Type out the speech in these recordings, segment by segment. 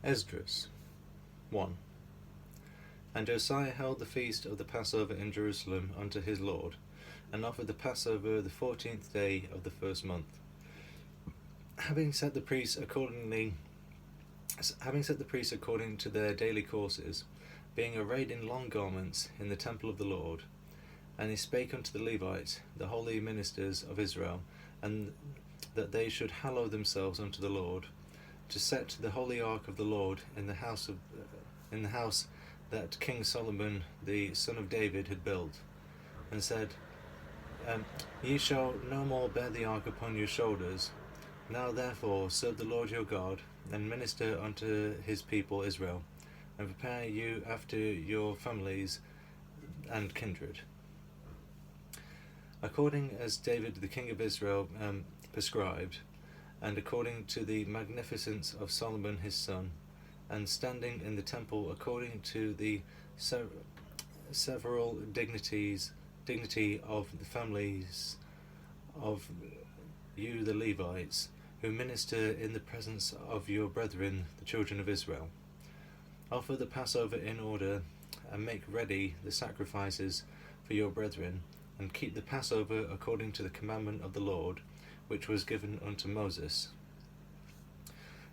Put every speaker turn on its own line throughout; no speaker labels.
Esdras 1. And Josiah held the feast of the Passover in Jerusalem unto his Lord, and offered the Passover the 14th day of the first month, having set the priests according to their daily courses, being arrayed in long garments, in the temple of the Lord. And he spake unto the Levites, the holy ministers of Israel, and that they should hallow themselves unto the Lord, to set the holy ark of the Lord in the house that King Solomon the son of David had built, and said, Ye shall no more bear the ark upon your shoulders. Now therefore serve the Lord your God, and minister unto his people Israel, and prepare you after your families and kindred, according as David the king of Israel prescribed, and according to the magnificence of Solomon his son, and standing in the temple according to the several dignity of the families of you the Levites, who minister in the presence of your brethren the children of Israel. Offer the Passover in order, and make ready the sacrifices for your brethren, and keep the Passover according to the commandment of the Lord, which was given unto Moses.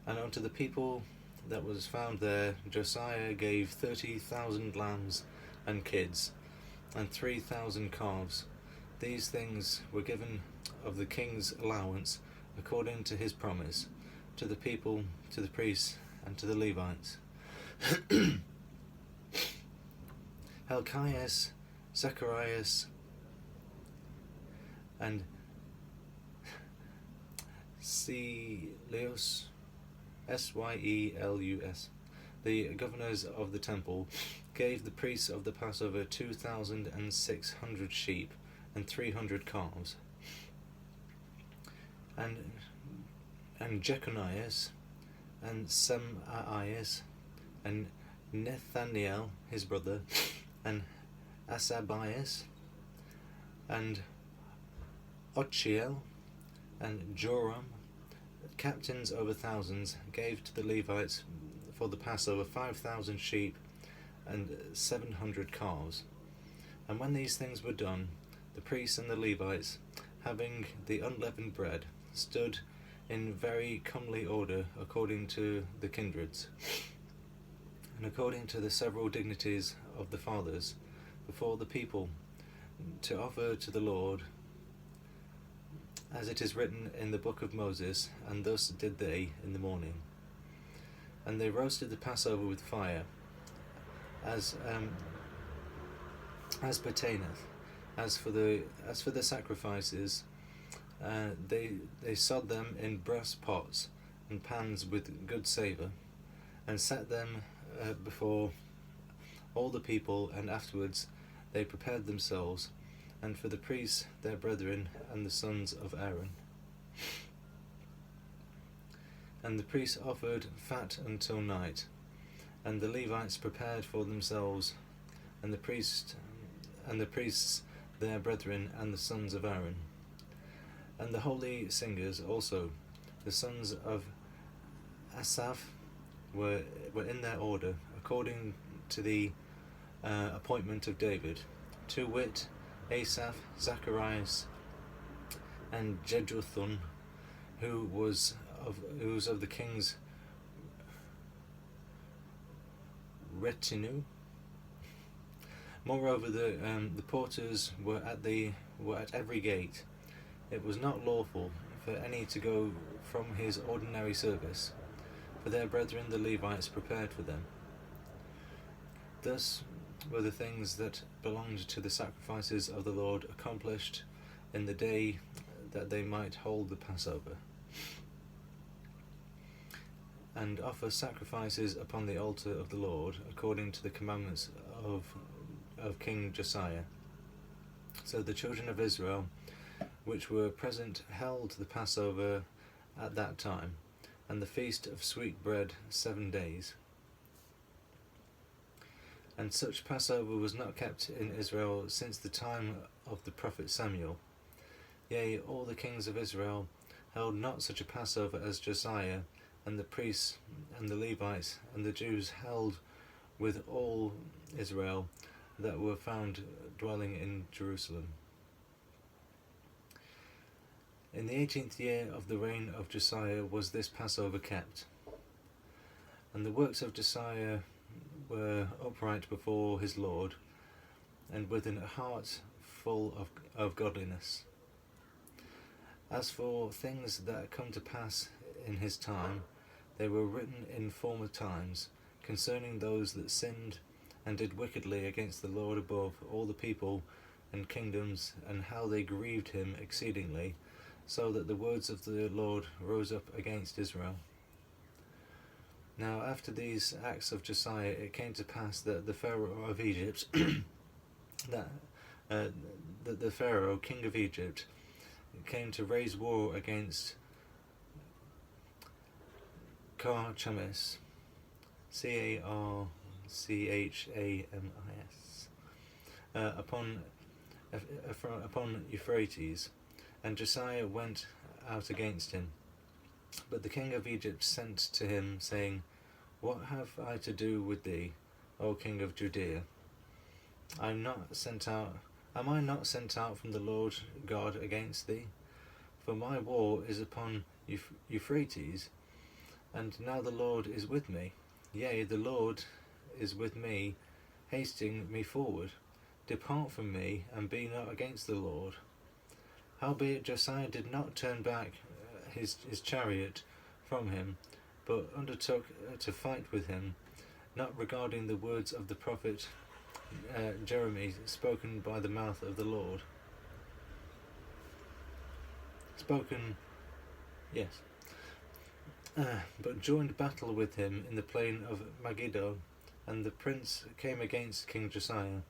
And unto the people that was found there, Josiah gave 30,000 lambs and kids, and 3,000 calves. These things were given of the king's allowance, according to his promise, to the people, to the priests, and to the Levites. Hilkias, Zacharias, and Syelus, Syelus, the governors of the temple, gave the priests of the Passover 2,600 sheep and 300 calves. And Jechonias, and Semaias, and Nathaniel his brother, and Asabias, and Ochiel, and Joram, captains over thousands, gave to the Levites for the Passover 5,000 sheep and 700 calves. And when these things were done, the priests and the Levites, having the unleavened bread, stood in very comely order according to the kindreds, and according to the several dignities of the fathers, before the people, to offer to the Lord, as it is written in the book of Moses, and thus did they in the morning. And they roasted the Passover with fire, as pertaineth. As for the sacrifices, they sod them in brass pots and pans with good savour, and set them before all the people, and afterwards they prepared themselves, and for the priests their brethren and the sons of Aaron. And the priests offered fat until night, and the Levites prepared for themselves, and the priests their brethren and the sons of Aaron. And the holy singers also, the sons of Asaph, were in their order, according to the appointment of David, to wit, Asaph, Zacharias, and Jeduthun, who was of the king's retinue. Moreover, the porters were at every gate. It was not lawful for any to go from his ordinary service, for their brethren the Levites prepared for them. Thus were the things that belonged to the sacrifices of the Lord accomplished in the day that they might hold the Passover, and offer sacrifices upon the altar of the Lord, according to the commandments of King Josiah. So the children of Israel, which were present, held the Passover at that time, and the feast of sweet bread 7 days. And such Passover was not kept in Israel since the time of the prophet Samuel. Yea, all the kings of Israel held not such a Passover as Josiah, and the priests and the Levites and the Jews held with all Israel that were found dwelling in Jerusalem. In the 18th year of the reign of Josiah was this Passover kept. And the works of Josiah were upright before his Lord, and with a heart full of godliness. As for things that come to pass in his time, they were written in former times, concerning those that sinned and did wickedly against the Lord above all the people and kingdoms, and how they grieved him exceedingly, so that the words of the Lord rose up against Israel. Now after these acts of Josiah, it came to pass that the Pharaoh of Egypt, that the Pharaoh, king of Egypt, came to raise war against Carchamis, Carchamis, upon Euphrates, and Josiah went out against him. But the king of Egypt sent to him, saying, What have I to do with thee, O king of Judea? Am I not sent out from the Lord God against thee? For my war is upon Euphrates, and now the Lord is with me. Yea, the Lord is with me, hasting me forward. Depart from me, and be not against the Lord. Howbeit Josiah did not turn back his chariot from him, but undertook to fight with him, not regarding the words of the prophet Jeremy, spoken by the mouth of the Lord. But joined battle with him in the plain of Megiddo, and the prince came against King Josiah.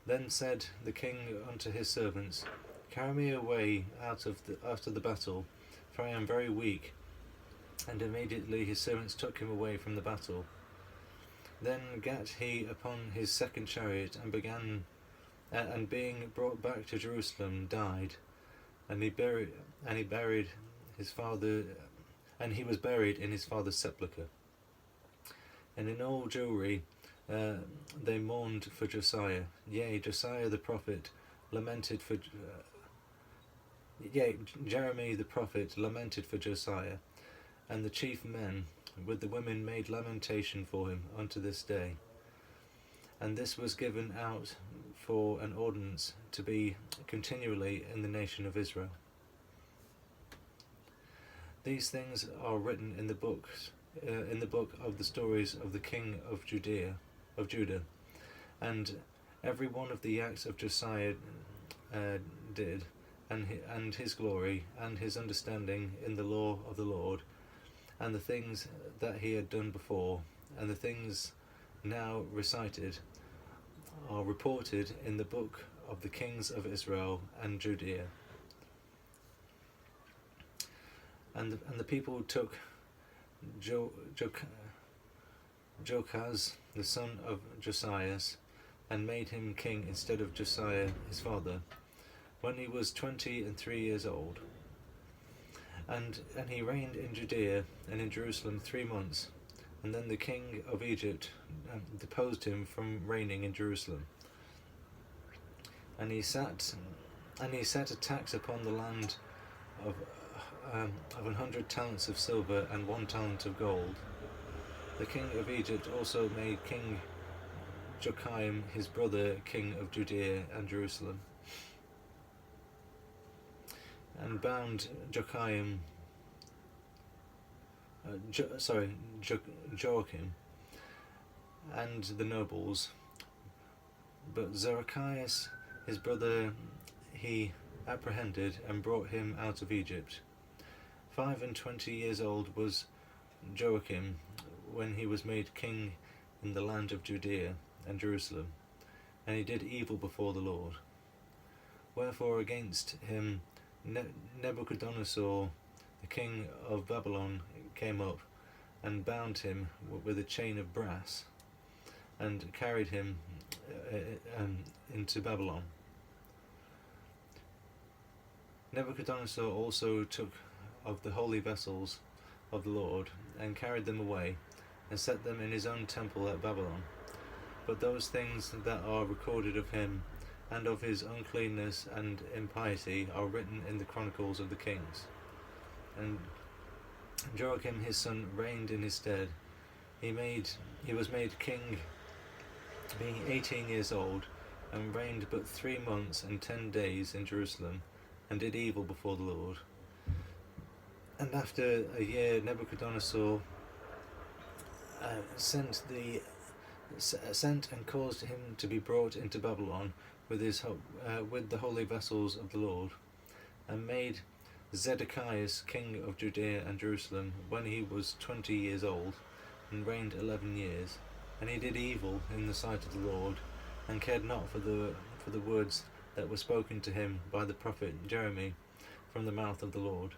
Then said the king unto his servants, Carry me away after the battle, for I am very weak. And immediately his servants took him away from the battle. Then gat he upon his second chariot, and being brought back to Jerusalem, died. And he was buried in his father's sepulchre. And in all Jewry they mourned for Josiah. Yea, Josiah the prophet lamented for. Jeremy the prophet lamented for Josiah, and the chief men with the women made lamentation for him unto this day. And this was given out for an ordinance to be continually in the nation of Israel. These things are written in the book of the stories of the king of Judah, and every one of the acts of Josiah did, and his glory, and his understanding in the law of the Lord, and the things that he had done before, and the things now recited, are reported in the book of the kings of Israel and Judea. And the people took Jochaz, the son of Josias, and made him king instead of Josiah his father, when he was 23 years old. And he reigned in Judea and in Jerusalem 3 months. And then the king of Egypt deposed him from reigning in Jerusalem. And he set a tax upon the land of 100 talents of silver and 1 talent of gold. The king of Egypt also made King Joachim his brother king of Judea and Jerusalem, and bound Joachim, and the nobles. But Zedekias his brother he apprehended and brought him out of Egypt. 25 years old was Joachim when he was made king in the land of Judea and Jerusalem, and he did evil before the Lord. Wherefore against him Nebuchadnezzar, the king of Babylon, came up and bound him with a chain of brass, and carried him into Babylon. Nebuchadnezzar also took of the holy vessels of the Lord, and carried them away, and set them in his own temple at Babylon. But those things that are recorded of him, and of his uncleanness and impiety, are written in the chronicles of the kings. And Joachim his son reigned in his stead. He was made king, being 18 years old, and reigned but 3 months and 10 days in Jerusalem, and did evil before the Lord. And after a year, Nebuchadnezzar sent and caused him to be brought into Babylon with the holy vessels of the Lord, and made Zedekiah king of Judea and Jerusalem when he was 20 years old, and reigned 11 years. And he did evil in the sight of the Lord, and cared not for the words that were spoken to him by the prophet Jeremy from the mouth of the Lord.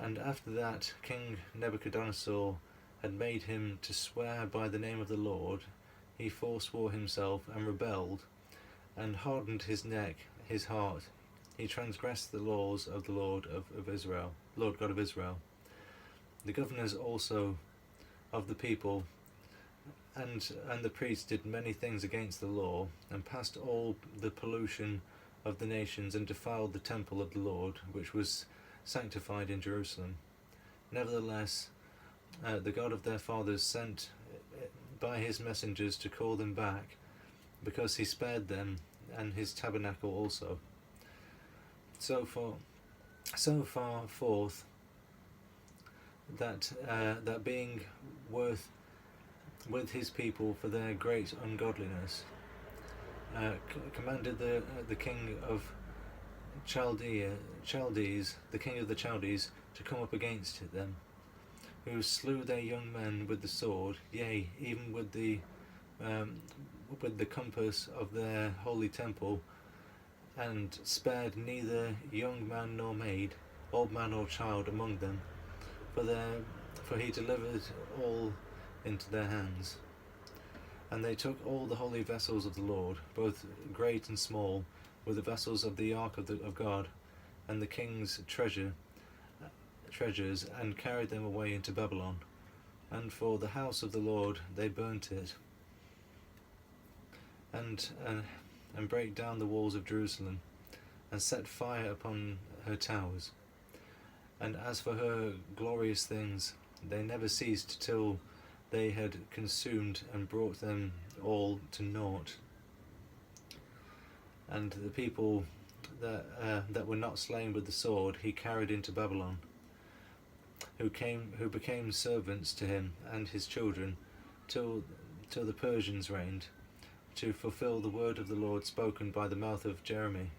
And after that, King Nebuchadnezzar had made him to swear by the name of the Lord, he forswore himself and rebelled, and hardened his neck, his heart. He transgressed the laws of the Lord God of Israel. The governors also of the people and the priests did many things against the law, and passed all the pollution of the nations, and defiled the temple of the Lord, which was sanctified in Jerusalem. Nevertheless, the God of their fathers sent by his messengers to call them back, because he spared them and his tabernacle also. So far forth that being with his people for their great ungodliness, commanded the king of Chaldees, the king of the Chaldees, to come up against them, who slew their young men with the sword, yea, even with the compass of their holy temple, and spared neither young man nor maid, old man or child among them, for he delivered all into their hands. And they took all the holy vessels of the Lord, both great and small, with the vessels of the ark of God, and the king's treasures, and carried them away into Babylon. And for the house of the Lord they burnt it, and brake down the walls of Jerusalem, and set fire upon her towers. And as for her glorious things, they never ceased till they had consumed and brought them all to naught. And the people that were not slain with the sword he carried into Babylon, who became servants to him and his children, till the Persians reigned, to fulfill the word of the Lord spoken by the mouth of Jeremy,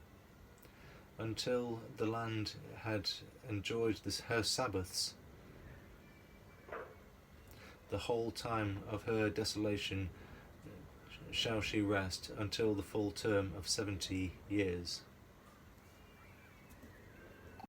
until the land had enjoyed her Sabbaths, the whole time of her desolation shall she rest, until the full term of 70 years.